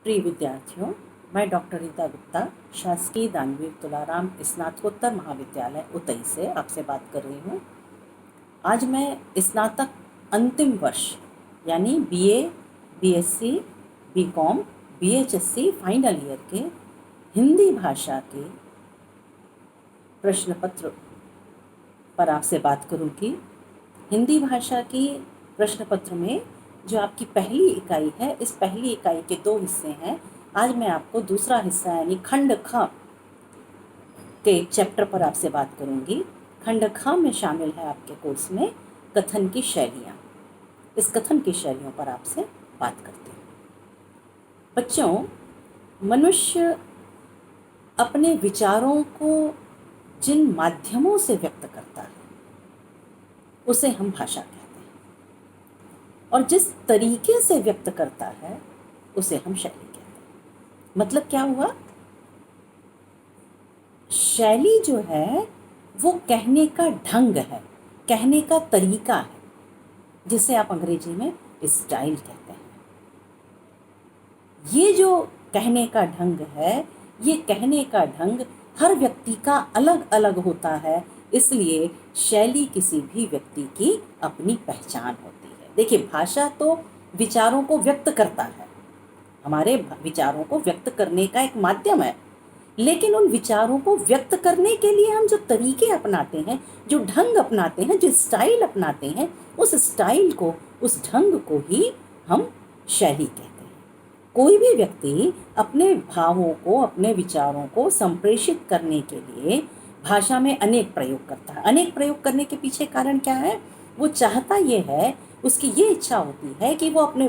प्रिय विद्यार्थियों, मैं डॉक्टर रीता गुप्ता शासकीय दानवीर तुलाराम स्नातकोत्तर महाविद्यालय उतई से आपसे बात कर रही हूँ। आज मैं स्नातक अंतिम वर्ष यानी बीए, बीएससी, बीकॉम, बीएचएससी फाइनल ईयर के हिंदी भाषा के प्रश्न पत्र पर आपसे बात करूँगी। हिंदी भाषा की प्रश्न पत्र में जो आपकी पहली इकाई है, इस पहली इकाई के 2 हिस्से हैं। आज मैं आपको दूसरा हिस्सा यानी खंड ख के एक चैप्टर पर आपसे बात करूंगी। खंड ख में शामिल है आपके कोर्स में कथन की शैलियाँ। इस कथन की शैलियों पर आपसे बात करते हैं। बच्चों, मनुष्य अपने विचारों को जिन माध्यमों से व्यक्त करता है उसे हम भाषा कहते हैं, और जिस तरीके से व्यक्त करता है उसे हम शैली कहते हैं। मतलब क्या हुआ? शैली जो है वो कहने का ढंग है, कहने का तरीका है, जिसे आप अंग्रेजी में स्टाइल कहते हैं। ये जो कहने का ढंग है, ये कहने का ढंग हर व्यक्ति का अलग अलग होता है, इसलिए शैली किसी भी व्यक्ति की अपनी पहचान होती है। देखिए, भाषा तो विचारों को व्यक्त करता है, हमारे विचारों को व्यक्त करने का एक माध्यम है, लेकिन उन विचारों को व्यक्त करने के लिए हम जो तरीके अपनाते हैं, जो ढंग अपनाते हैं, जो स्टाइल अपनाते हैं, उस स्टाइल को, उस ढंग को ही हम शैली कहते हैं। कोई भी व्यक्ति अपने भावों को, अपने विचारों को संप्रेषित करने के लिए भाषा में अनेक प्रयोग करता है। अनेक प्रयोग करने के पीछे कारण क्या है? वो चाहता ये है, उसकी ये इच्छा होती है कि वो अपने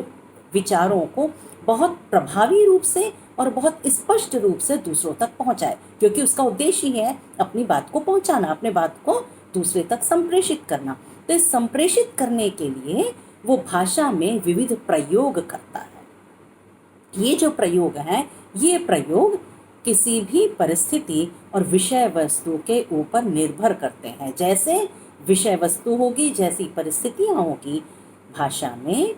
विचारों को बहुत प्रभावी रूप से और बहुत स्पष्ट रूप से दूसरों तक पहुंचाए, क्योंकि उसका उद्देश्य ही है अपनी बात को पहुंचाना, अपने बात को दूसरे तक संप्रेषित करना। तो इस संप्रेषित करने के लिए वो भाषा में विविध प्रयोग करता है। ये जो प्रयोग हैं, ये प्रयोग किसी भी परिस्थिति और विषय वस्तु के ऊपर निर्भर करते हैं। जैसे विषय वस्तु होगी, जैसी परिस्थितियाँ होगी, भाषा में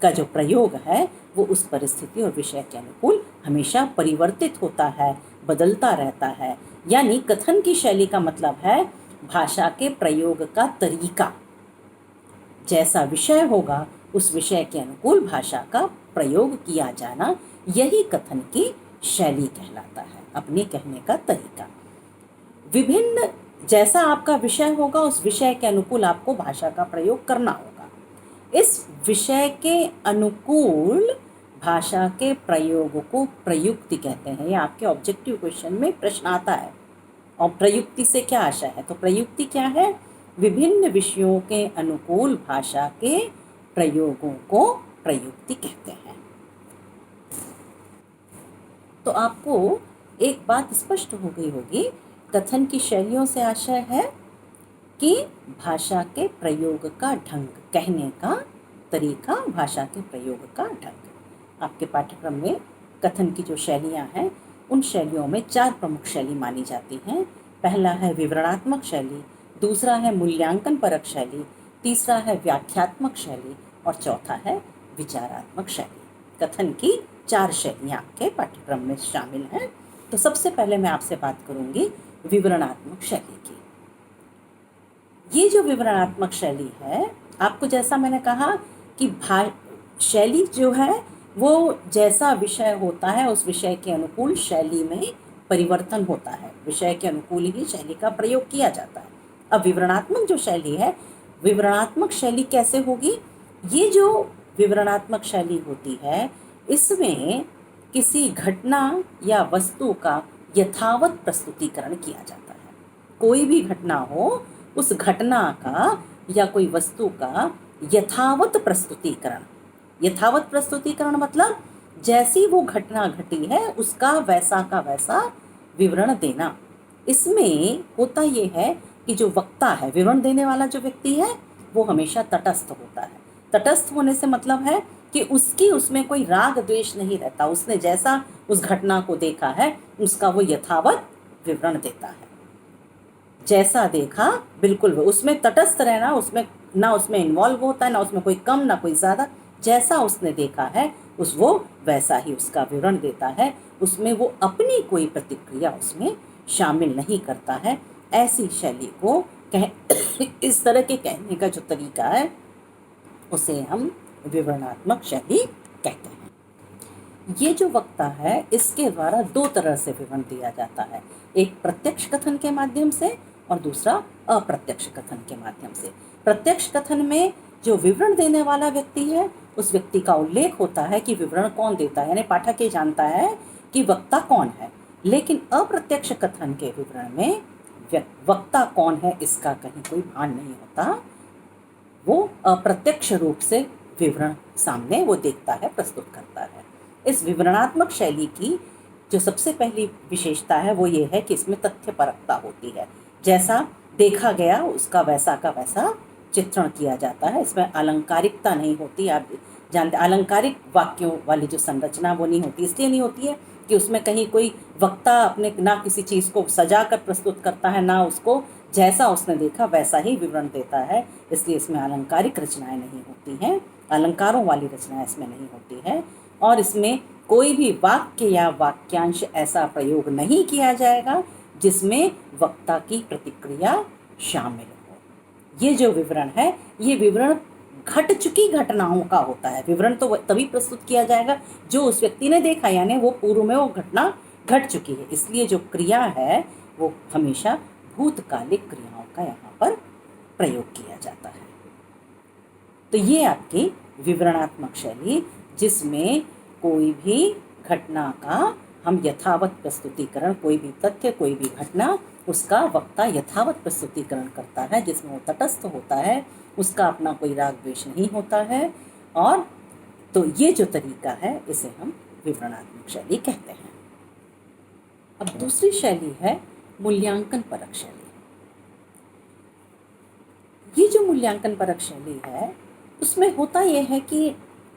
का जो प्रयोग है वो उस परिस्थिति और विषय के अनुकूल हमेशा परिवर्तित होता है, बदलता रहता है। यानी कथन की शैली का मतलब है भाषा के प्रयोग का तरीका। जैसा विषय होगा उस विषय के अनुकूल भाषा का प्रयोग किया जाना, यही कथन की शैली कहलाता है, अपने कहने का तरीका। विभिन्न, जैसा आपका विषय होगा उस विषय के अनुकूल आपको भाषा का प्रयोग करना होगा। इस विषय के अनुकूल भाषा के प्रयोग को प्रयुक्ति कहते हैं। ये आपके ऑब्जेक्टिव क्वेश्चन में प्रश्न आता है। और प्रयुक्ति से क्या आशय है? तो प्रयुक्ति क्या है? विभिन्न विषयों के अनुकूल भाषा के प्रयोगों को प्रयुक्ति कहते हैं। तो आपको एक बात स्पष्ट हो गई होगी, कथन की शैलियों से आशय है कि भाषा के प्रयोग का ढंग, कहने का तरीका, भाषा के प्रयोग का ढंग। आपके पाठ्यक्रम में कथन की जो शैलियाँ हैं, उन शैलियों में 4 प्रमुख शैली मानी जाती हैं। पहला है विवरणात्मक शैली, दूसरा है मूल्यांकन परक शैली, तीसरा है व्याख्यात्मक शैली और चौथा है विचारात्मक शैली। कथन की 4 शैलियाँ आपके पाठ्यक्रम में शामिल हैं। तो सबसे पहले मैं आपसे बात करूँगी विवरणात्मक शैली की। ये जो विवरणात्मक शैली है, आपको जैसा मैंने कहा कि शैली जो है वो जैसा विषय होता है उस विषय के अनुकूल शैली में परिवर्तन होता है, विषय के अनुकूल ही शैली का प्रयोग किया जाता है। अब विवरणात्मक जो शैली है, विवरणात्मक शैली कैसे होगी? ये जो विवरणात्मक शैली होती है, इसमें किसी घटना या वस्तु का यथावत प्रस्तुतिकरण किया जाता है। कोई भी घटना हो, उस घटना का या कोई वस्तु का यथावत प्रस्तुतिकरण। यथावत प्रस्तुतिकरण मतलब जैसी वो घटना घटी है उसका वैसा का वैसा विवरण देना। इसमें होता ये है कि जो वक्ता है, विवरण देने वाला जो व्यक्ति है, वो हमेशा तटस्थ होता है। तटस्थ होने से मतलब है कि उसमें कोई राग द्वेष नहीं रहता। उसने जैसा उस घटना को देखा है उसका वो यथावत विवरण देता है। जैसा देखा बिल्कुल वो, उसमें तटस्थ रहना, उसमें ना उसमें इन्वॉल्व होता है, ना उसमें कोई कम ना कोई ज़्यादा, जैसा उसने देखा है वो वैसा ही उसका विवरण देता है, उसमें वो अपनी कोई प्रतिक्रिया उसमें शामिल नहीं करता है। ऐसी शैली को इस तरह के कहने का जो तरीका है उसे हम विवरणात्मक शैली कहते हैं। ये जो वक्ता है इसके द्वारा दो तरह से विवरण दिया जाता है, एक प्रत्यक्ष कथन के माध्यम से और दूसरा अप्रत्यक्ष कथन के माध्यम से। प्रत्यक्ष कथन में जो विवरण देने वाला व्यक्ति है उस व्यक्ति का उल्लेख होता है कि विवरण कौन देता है, यानी पाठक ये जानता है कि वक्ता कौन है। लेकिन अप्रत्यक्ष कथन के विवरण में वक्ता कौन है इसका कहीं कोई भान नहीं होता, वो अप्रत्यक्ष रूप से विवरण सामने वो देखता है, प्रस्तुत करता है। इस विवरणात्मक शैली की जो सबसे पहली विशेषता है वो ये है कि इसमें तथ्यपरकता होती है, जैसा देखा गया उसका वैसा का वैसा चित्रण किया जाता है। इसमें अलंकारिकता नहीं होती। आप जानते अलंकारिक वाक्यों वाली जो संरचना वो नहीं होती, इसलिए नहीं होती है कि उसमें कहीं कोई वक्ता अपने ना किसी चीज़ को सजा कर प्रस्तुत करता है, ना उसको जैसा उसने देखा वैसा ही विवरण देता है, इसलिए इसमें अलंकारिक रचनाएं नहीं होती हैं, अलंकारों वाली रचनाएं इसमें नहीं होती है। और इसमें कोई भी वाक्य या वाक्यांश ऐसा प्रयोग नहीं किया जाएगा जिसमें वक्ता की प्रतिक्रिया शामिल हो। ये जो विवरण है ये विवरण घट चुकी घटनाओं का होता है। विवरण तो तभी प्रस्तुत किया जाएगा जो उस व्यक्ति ने देखा, यानी वो पूर्व में वो घटना घट चुकी है, इसलिए जो क्रिया है वो हमेशा भूतकालिक क्रियाओं का यहाँ पर प्रयोग किया जाता है। तो ये आपकी विवरणात्मक शैली, जिसमें कोई भी घटना का हम यथावत प्रस्तुतिकरण, कोई भी तथ्य कोई भी घटना उसका वक्ता यथावत प्रस्तुतिकरण करता है, जिसमें वो तटस्थ होता है, उसका अपना कोई राग द्वेष नहीं होता है। और तो ये जो तरीका है इसे हम विवरणात्मक शैली कहते हैं। अब दूसरी शैली है मूल्यांकन परक शैली। ये जो मूल्यांकन परक शैली है उसमें होता यह है कि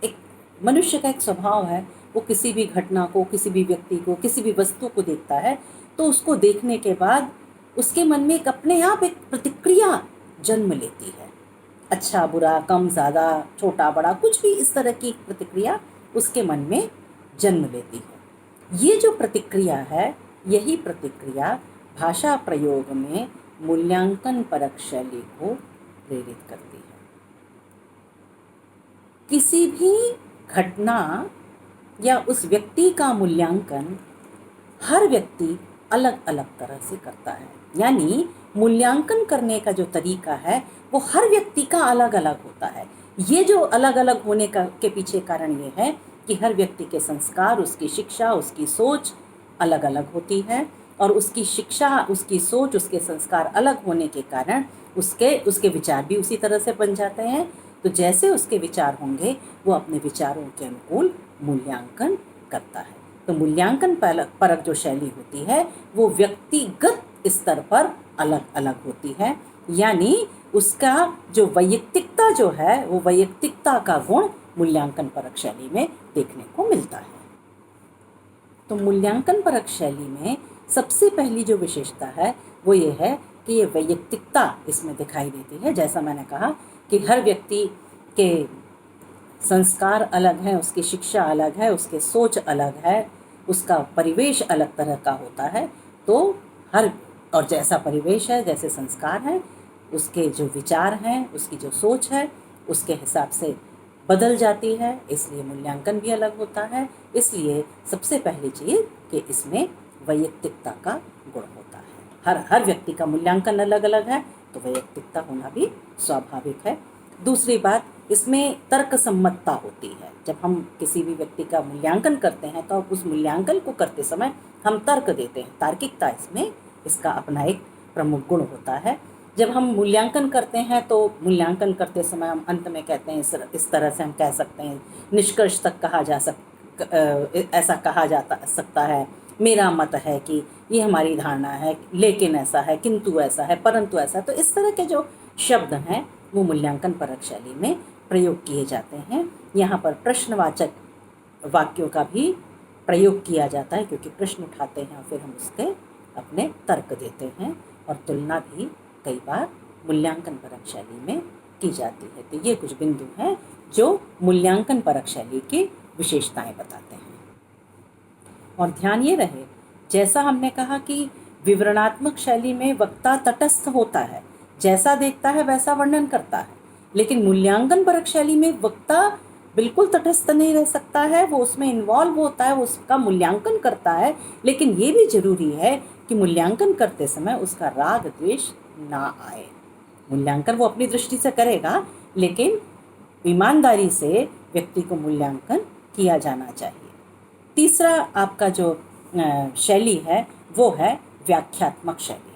एक मनुष्य का एक स्वभाव है, वो किसी भी घटना को, किसी भी व्यक्ति को, किसी भी वस्तु को देखता है तो उसको देखने के बाद उसके मन में एक अपने आप एक प्रतिक्रिया जन्म लेती है, अच्छा बुरा, कम ज़्यादा, छोटा बड़ा, कुछ भी इस तरह की प्रतिक्रिया उसके मन में जन्म लेती है। ये जो प्रतिक्रिया है यही प्रतिक्रिया भाषा प्रयोग में मूल्यांकन परक शैली को प्रेरित करती है। किसी भी घटना या उस व्यक्ति का मूल्यांकन हर व्यक्ति अलग अलग तरह से करता है, यानी मूल्यांकन करने का जो तरीका है वो हर व्यक्ति का अलग अलग होता है। ये जो अलग अलग होने का के पीछे कारण ये है कि हर व्यक्ति के संस्कार, उसकी शिक्षा, उसकी सोच अलग अलग होती है, और उसकी शिक्षा, उसकी सोच, उसके संस्कार अलग होने के कारण उसके विचार भी उसी तरह से बन जाते हैं। तो जैसे उसके विचार होंगे वो अपने विचारों के अनुकूल मूल्यांकन करता है। तो मूल्यांकन परक जो शैली होती है वो व्यक्तिगत स्तर पर अलग अलग होती है, यानी उसका जो वैयक्तिकता जो है वो वैयक्तिकता का गुण मूल्यांकन परक शैली में देखने को मिलता है। तो मूल्यांकन परक शैली में सबसे पहली जो विशेषता है वो ये है कि ये वैयक्तिकता इसमें दिखाई देती है। जैसा मैंने कहा कि हर व्यक्ति के संस्कार अलग हैं, उसकी शिक्षा अलग है, उसके सोच अलग है, उसका परिवेश अलग तरह का होता है। तो और जैसा परिवेश है, जैसे संस्कार हैं, उसके जो विचार हैं, उसकी जो सोच है उसके हिसाब से बदल जाती है, इसलिए मूल्यांकन भी अलग होता है। इसलिए सबसे पहली चीज़ कि इसमें वैयक्तिकता का गुण होता है। हर व्यक्ति का मूल्यांकन अलग अलग है तो वैयक्तिकता होना भी स्वाभाविक है। दूसरी बात, इसमें तर्क सम्मतता होती है। जब हम किसी भी व्यक्ति का मूल्यांकन करते हैं तो उस मूल्यांकन को करते समय हम तर्क देते हैं, तार्किकता इसमें इसका अपना एक प्रमुख गुण होता है। जब हम मूल्यांकन करते हैं तो मूल्यांकन करते समय हम अंत में कहते हैं, इस तरह से हम कह सकते हैं, निष्कर्ष तक ऐसा कहा जा सकता है, मेरा मत है कि ये हमारी धारणा है, लेकिन ऐसा है, किंतु ऐसा है, परंतु ऐसा है। तो इस तरह के जो शब्द हैं वो मूल्यांकन परक शैली में प्रयोग किए जाते हैं। यहाँ पर प्रश्नवाचक वाक्यों का भी प्रयोग किया जाता है, क्योंकि प्रश्न उठाते हैं और फिर हम उसके अपने तर्क देते हैं, और तुलना भी कई बार मूल्यांकन परक शैली में की जाती है। तो ये कुछ बिंदु हैं जो मूल्यांकन परक शैली की विशेषताएं बताते हैं। और ध्यान ये रहे, जैसा हमने कहा कि विवरणात्मक शैली में वक्ता तटस्थ होता है, जैसा देखता है वैसा वर्णन करता है, लेकिन मूल्यांकन परक शैली में वक्ता बिल्कुल तटस्थ नहीं रह सकता है, वो उसमें इन्वॉल्व होता है, वो उसका मूल्यांकन करता है, लेकिन ये भी जरूरी है कि मूल्यांकन करते समय उसका राग द्वेष ना आए। मूल्यांकन वो अपनी दृष्टि से करेगा, लेकिन ईमानदारी से व्यक्ति को मूल्यांकन किया जाना चाहिए। तीसरा आपका जो शैली है वो है व्याख्यात्मक शैली।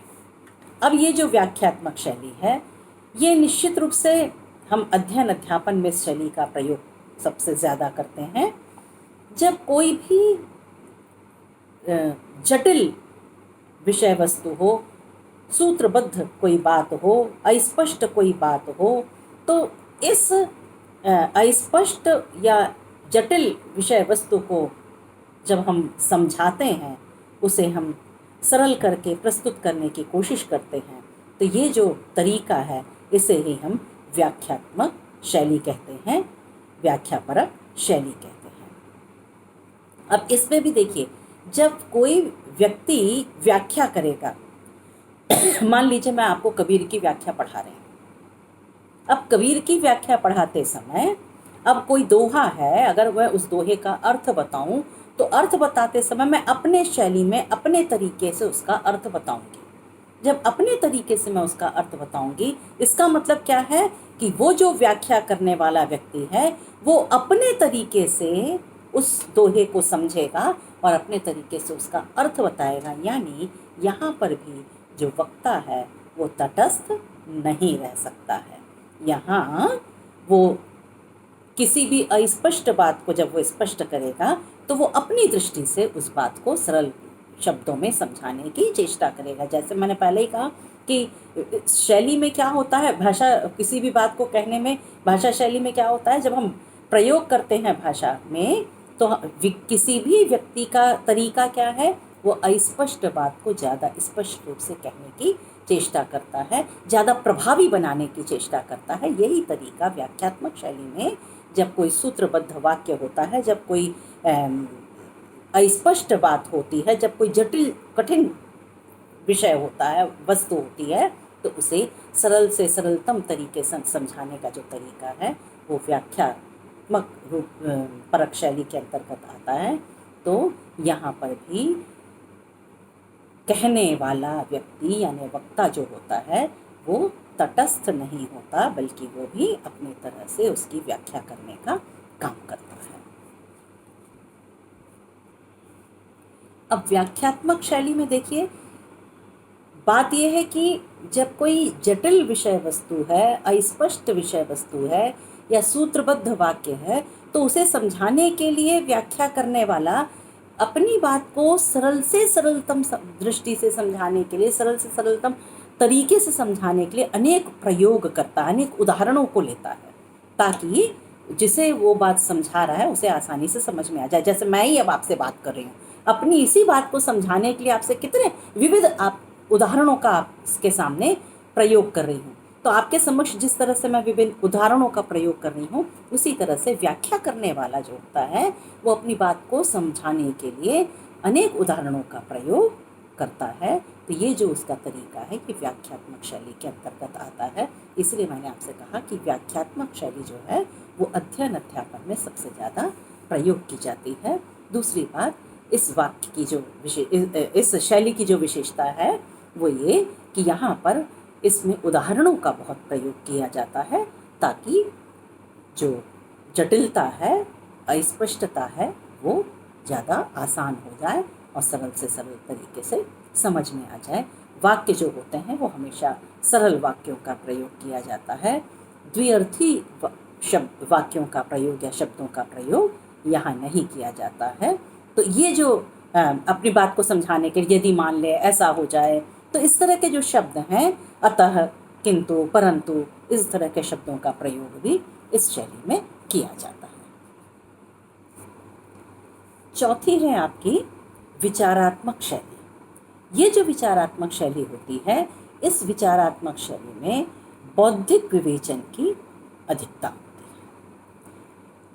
अब ये जो व्याख्यात्मक शैली है, ये निश्चित रूप से हम अध्ययन अध्यापन में इस शैली का प्रयोग सबसे ज़्यादा करते हैं। जब कोई भी जटिल विषय वस्तु हो, सूत्रबद्ध कोई बात हो, अस्पष्ट कोई बात हो, तो इस अस्पष्ट या जटिल विषय वस्तु को जब हम समझाते हैं, उसे हम सरल करके प्रस्तुत करने की कोशिश करते हैं, तो ये जो तरीका है इसे ही हम व्याख्यात्मक शैली कहते हैं, व्याख्यापरक शैली कहते हैं। अब इसमें भी देखिए, जब कोई व्यक्ति व्याख्या करेगा, मान लीजिए मैं आपको कबीर की व्याख्या पढ़ा रही हूँ। अब कबीर की व्याख्या पढ़ाते समय अब कोई दोहा है, अगर वह उस दोहे का अर्थ बताऊं, तो अर्थ बताते समय मैं अपने शैली में अपने तरीके से उसका अर्थ बताऊंगी। जब अपने तरीके से मैं उसका अर्थ बताऊंगी, इसका मतलब क्या है कि वो जो व्याख्या करने वाला व्यक्ति है वो अपने तरीके से उस दोहे को समझेगा और अपने तरीके से उसका अर्थ बताएगा। यानी यहाँ पर भी जो वक्ता है वो तटस्थ नहीं रह सकता है। यहाँ वो किसी भी अस्पष्ट बात को जब वो स्पष्ट करेगा तो वो अपनी दृष्टि से उस बात को सरल शब्दों में समझाने की चेष्टा करेगा। जैसे मैंने पहले ही कहा कि शैली में क्या होता है, भाषा किसी भी बात को कहने में भाषा शैली में क्या होता है, जब हम प्रयोग करते हैं भाषा में तो किसी भी व्यक्ति का तरीका क्या है, वो अस्पष्ट बात को ज़्यादा स्पष्ट रूप से कहने की चेष्टा करता है, ज़्यादा प्रभावी बनाने की चेष्टा करता है। यही तरीका व्याख्यात्मक शैली में जब कोई सूत्रबद्ध वाक्य होता है, जब कोई अस्पष्ट बात होती है, जब कोई जटिल कठिन विषय होता है, वस्तु होती है, तो उसे सरल से सरलतम तरीके से समझाने का जो तरीका है वो व्याख्यात्मक रूप परक शैली के अंतर्गत आता है। तो यहाँ पर भी कहने वाला व्यक्ति यानी वक्ता जो होता है वो तटस्थ नहीं होता, बल्कि वो भी अपनी तरह से उसकी व्याख्या करने का काम करता है। अब व्याख्यात्मक शैली में देखिए, बात यह है कि जब कोई जटिल विषय वस्तु है, अस्पष्ट विषय वस्तु है या सूत्रबद्ध वाक्य है, तो उसे समझाने के लिए व्याख्या करने वाला अपनी बात को सरल से सरलतम दृष्टि से समझाने के लिए, सरल से सरलतम तरीके से समझाने के लिए अनेक प्रयोग करता है, अनेक उदाहरणों को लेता है, ताकि जिसे वो बात समझा रहा है उसे आसानी से समझ में आ जाए। जैसे मैं ही अब आपसे बात कर रही हूँ, अपनी इसी बात को समझाने के लिए आपसे कितने विविध आप उदाहरणों का आपके सामने प्रयोग कर रही हूँ। तो आपके समक्ष जिस तरह से मैं विभिन्न उदाहरणों का प्रयोग कर रही हूँ, उसी तरह से व्याख्या करने वाला जो होता है वो अपनी बात को समझाने के लिए अनेक उदाहरणों का प्रयोग करता है। तो ये जो उसका तरीका है कि व्याख्यात्मक शैली के अंतर्गत आता है। इसलिए मैंने आपसे कहा कि व्याख्यात्मक शैली जो है वो अध्ययन अध्यापन में सबसे ज़्यादा प्रयोग की जाती है। दूसरी बात, इस वाक्य की जो इस शैली की जो विशेषता है वो ये कि यहाँ पर इसमें उदाहरणों का बहुत प्रयोग किया जाता है, ताकि जो जटिलता है, अस्पष्टता है, वो ज़्यादा आसान हो जाए और सरल से सरल तरीके से समझ में आ जाए। वाक्य जो होते हैं वो हमेशा सरल वाक्यों का प्रयोग किया जाता है। द्विअर्थी वाक्यों का प्रयोग या शब्दों का प्रयोग यहाँ नहीं किया जाता है। तो ये जो अपनी बात को समझाने के लिए, यदि मान ले, ऐसा हो जाए, तो इस तरह के जो शब्द हैं, अतः, किंतु, परंतु, इस तरह के शब्दों का प्रयोग भी इस शैली में किया जाता है। चौथी है आपकी विचारात्मक शैली। ये जो विचारात्मक शैली होती है, इस विचारात्मक शैली में बौद्धिक विवेचन की अधिकता होती है।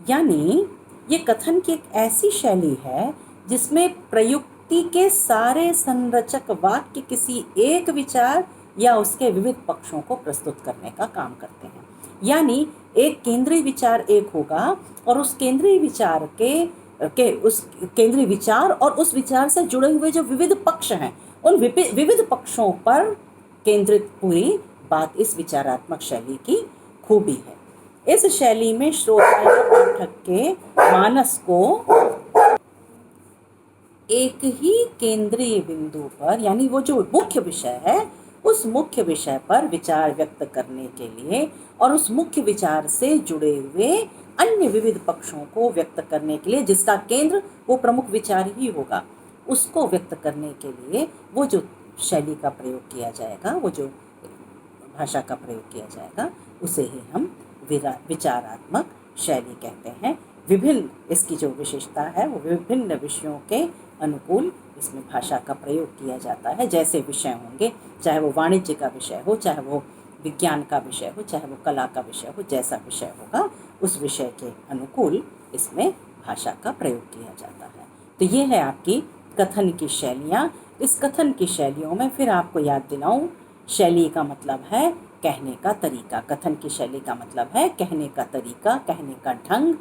यानी ये कथन की एक ऐसी शैली है जिसमें प्रयुक्ति के सारे संरचक वाक्य किसी एक विचार या उसके विविध पक्षों को प्रस्तुत करने का काम करते हैं। यानी एक केंद्रीय विचार एक होगा और उस केंद्रीय विचार उस केंद्रीय विचार और उस विचार से जुड़े हुए जो विविध पक्ष हैं, उन विविध पक्षों पर केंद्रित पूरी बात इस विचारात्मक शैली की खूबी है। इस शैली में श्रोता या पाठक के मानस को एक ही केंद्रीय बिंदु पर, यानी वो जो मुख्य विषय है, उस मुख्य विषय पर विचार व्यक्त करने के लिए और उस मुख्य विचार से जुड़े हुए अन्य विविध पक्षों को व्यक्त करने के लिए, जिसका केंद्र वो प्रमुख विचार ही होगा, उसको व्यक्त करने के लिए वो जो शैली का प्रयोग किया जाएगा, वो जो भाषा का प्रयोग किया जाएगा, उसे ही हम विचारात्मक शैली कहते हैं। विभिन्न इसकी जो विशेषता है वो विभिन्न विषयों के अनुकूल इसमें भाषा का प्रयोग किया जाता है। जैसे विषय होंगे, चाहे वो वाणिज्य का विषय हो, चाहे वो विज्ञान का विषय हो, चाहे वो कला का विषय हो, जैसा विषय होगा उस विषय के अनुकूल इसमें भाषा का प्रयोग किया जाता है। तो ये है आपकी कथन की शैलियाँ। इस कथन की शैलियों में फिर आपको याद दिलाऊं, शैली का मतलब है कहने का तरीका। कथन की शैली का मतलब है कहने का तरीका, कहने का ढंग।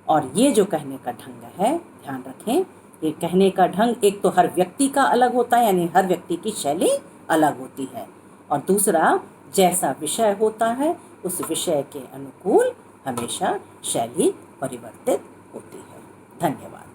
और ये जो कहने का ढंग है, ध्यान रखें, ये कहने का ढंग एक तो हर व्यक्ति का अलग होता है, यानी हर व्यक्ति की शैली अलग होती है। और दूसरा, जैसा विषय होता है उस विषय के अनुकूल हमेशा शैली परिवर्तित होती है। धन्यवाद।